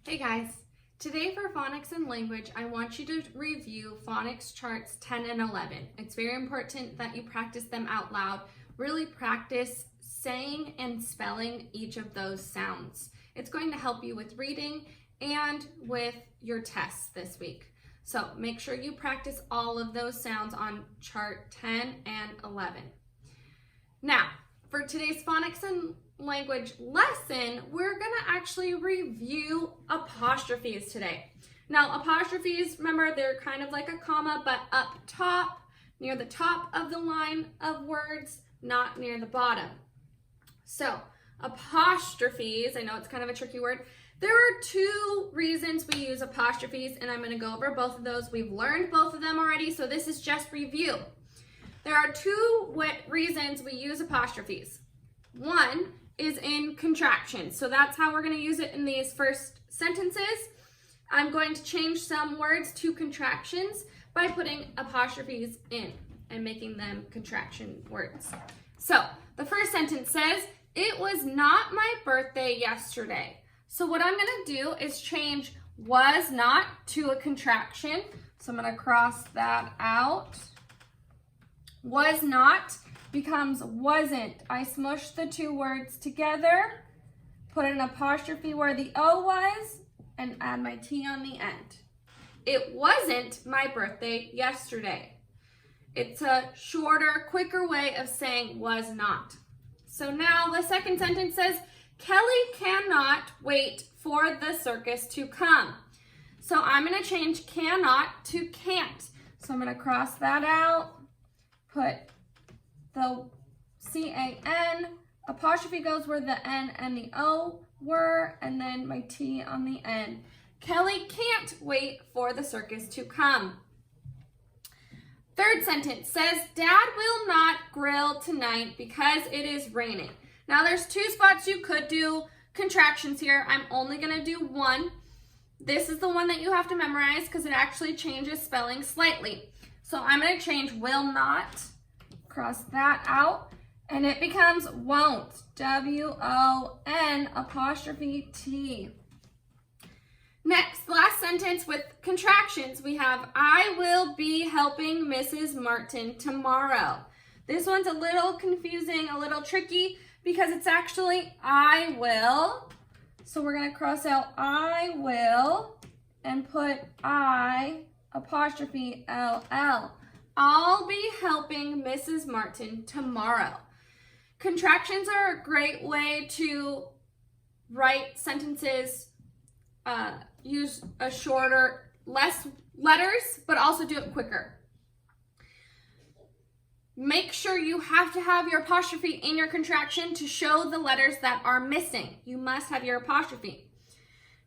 Hey guys, today for Phonics and Language, I want you to review phonics charts 10 and 11. It's very important that you practice them out loud. Really practice saying and spelling each of those sounds. It's going to help you with reading and with your tests this week. So make sure you practice all of those sounds on chart 10 and 11. Now, for today's Phonics and Language lesson, we're going to actually review apostrophes today. Now, apostrophes, remember, they're kind of like a comma, but up top, near the top of the line of words, not near the bottom. So, apostrophes, I know it's kind of a tricky word. There are two reasons we use apostrophes, and I'm going to go over both of those. We've learned both of them already, so this is just review. There are two reasons we use apostrophes. One is in contractions. So that's how we're going to use it in these first sentences. I'm going to change some words to contractions by putting apostrophes in and making them contraction words. So the first sentence says, "It was not my birthday yesterday." So what I'm going to do is change was not to a contraction. So I'm going to cross that out. Was not becomes wasn't. I smushed the two words together, put an apostrophe where the O was, and add my T on the end. It wasn't my birthday yesterday. It's a shorter, quicker way of saying was not. So now the second sentence says, "Kelly cannot wait for the circus to come." So I'm going to change cannot to can't. So I'm going to cross that out, put the C-A-N, apostrophe goes where the N and the O were, and then my T on the end. Kelly can't wait for the circus to come. Third sentence says, "Dad will not grill tonight because it is raining." Now there's two spots you could do contractions here. I'm only going to do one. This is the one that you have to memorize because it actually changes spelling slightly. So I'm going to change will not, cross that out, and it becomes won't. W-O-N apostrophe T. Next, last sentence with contractions, we have, "I will be helping Mrs. Martin tomorrow." This one's a little confusing, a little tricky, because it's actually I will. So we're going to cross out I will and put I apostrophe L-L. I'll be helping Mrs. Martin tomorrow. Contractions are a great way to write sentences, use a shorter, less letters, but also do it quicker. Make sure you have to have your apostrophe in your contraction to show the letters that are missing. You must have your apostrophe.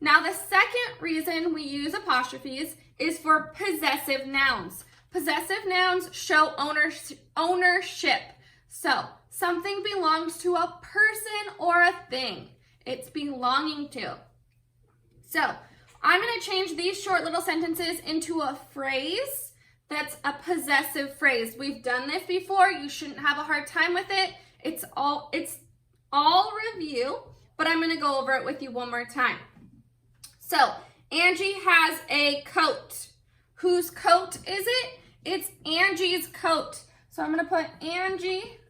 Now, the second reason we use apostrophes is for possessive nouns. Possessive nouns show ownership. So, something belongs to a person or a thing. It's belonging to. So, I'm going to change these short little sentences into a phrase that's a possessive phrase. We've done this before. You shouldn't have a hard time with it. It's all review, but I'm going to go over it with you one more time. So, Angie has a coat. Whose coat is it? It's Angie's coat. So I'm going to put Angie,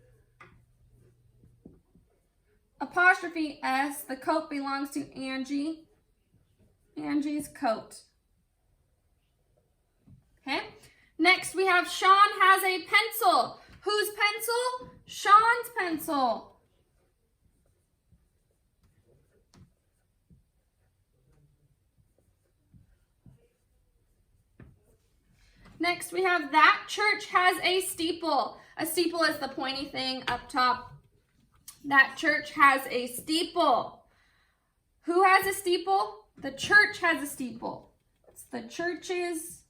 apostrophe S. The coat belongs to Angie. Angie's coat. Okay. Next we have Sean has a pencil. Whose pencil? Sean's pencil. Next, we have that church has a steeple. A steeple is the pointy thing up top. That church has a steeple. Who has a steeple? The church has a steeple. It's the church's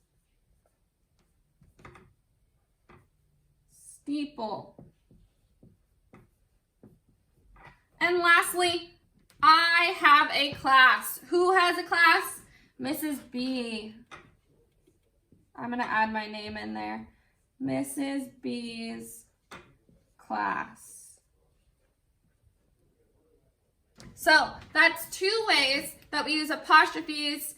steeple. And lastly, I have a class. Who has a class? Mrs. B. I'm going to add my name in there. Mrs. B's class. So that's two ways that we use apostrophes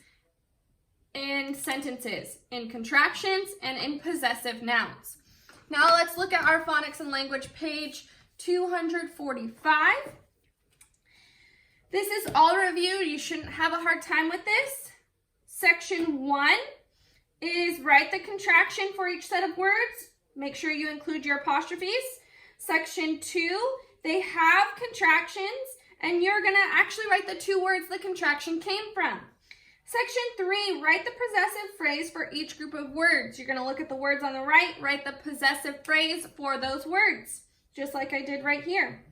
in sentences, in contractions and in possessive nouns. Now let's look at our Phonics and Language page 245. This is all review. You shouldn't have a hard time with this. Section 1 is write the contraction for each set of words. Make sure you include your apostrophes. Section 2, they have contractions, and you're going to actually write the two words the contraction came from. Section 3, write the possessive phrase for each group of words. You're going to look at the words on the right, write the possessive phrase for those words, just like I did right here.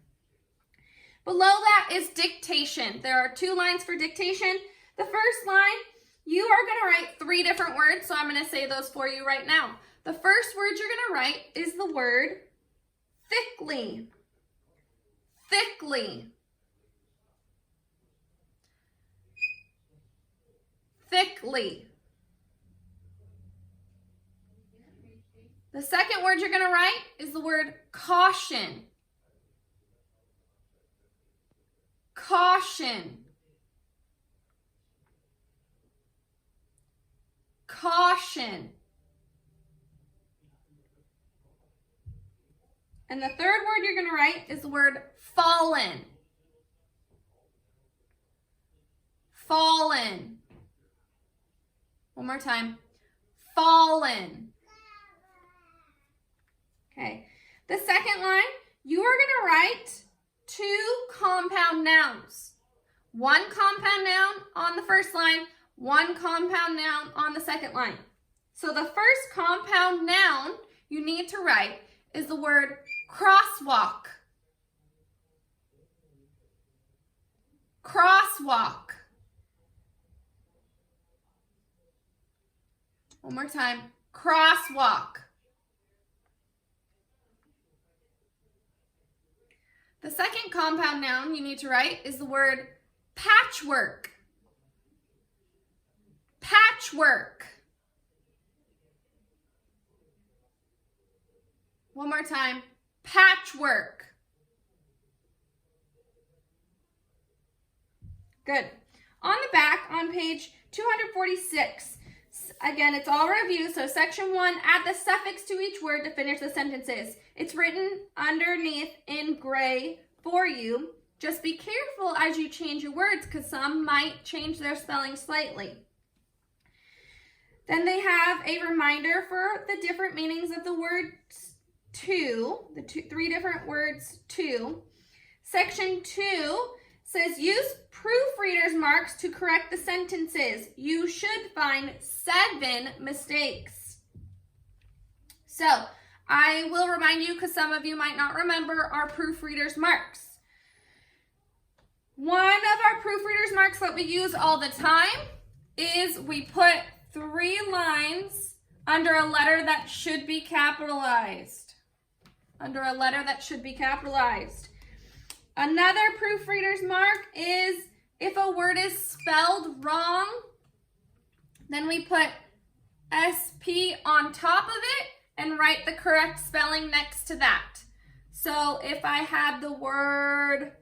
Below that is dictation. There are 2 lines for dictation. The first line, you are going to write 3 different words, so I'm going to say those for you right now. The first word you're going to write is the word thickly. Thickly. Thickly. The second word you're going to write is the word caution. Caution. Caution. And the third word you're going to write is the word fallen. Fallen. One more time. Fallen. Okay. The second line, you are going to write 2 compound nouns. 1 compound noun on the first line, 1 compound noun on the second line. So the first compound noun you need to write is the word crosswalk. Crosswalk. One more time. Crosswalk. The second compound noun you need to write is the word patchwork. Patchwork. One more time. Patchwork. Good. On the back, on page 246, again, it's all review. So section 1, add the suffix to each word to finish the sentences. It's written underneath in gray for you. Just be careful as you change your words because some might change their spelling slightly. Then they have a reminder for the different meanings of the word to, the 3 different words to. Section 2 says use proofreaders marks to correct the sentences. You should find 7 mistakes. So I will remind you because some of you might not remember our proofreaders marks. One of our proofreaders marks that we use all the time is we put 3 lines under a letter that should be capitalized. Under a letter that should be capitalized. Another proofreader's mark is if a word is spelled wrong, then we put SP on top of it and write the correct spelling next to that. So if I had the word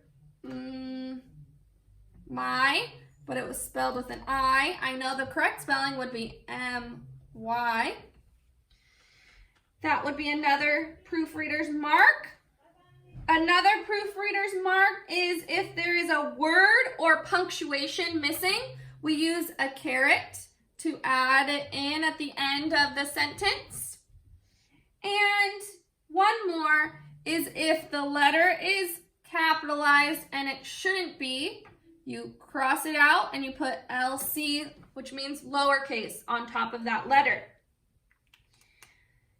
my, but it was spelled with an I know the correct spelling would be MY. That would be another proofreader's mark. Another proofreader's mark is if there is a word or punctuation missing, we use a caret to add it in at the end of the sentence. And one more is if the letter is capitalized and it shouldn't be, you cross it out and you put LC, which means lowercase, on top of that letter.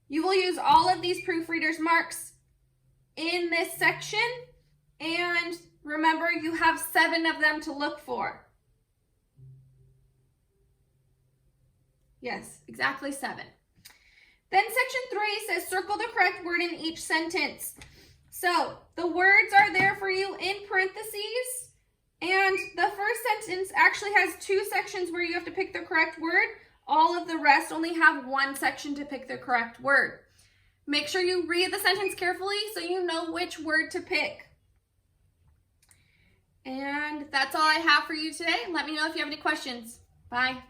You will use all of these proofreaders marks in this section, and remember you have 7 of them to look for. Yes, exactly 7. Then section 3 says circle the correct word in each sentence. So the words are there for you in parentheses, and the first sentence actually has 2 sections where you have to pick the correct word. All of the rest only have 1 section to pick the correct word. Make sure you read the sentence carefully so you know which word to pick. And that's all I have for you today. Let me know if you have any questions. Bye.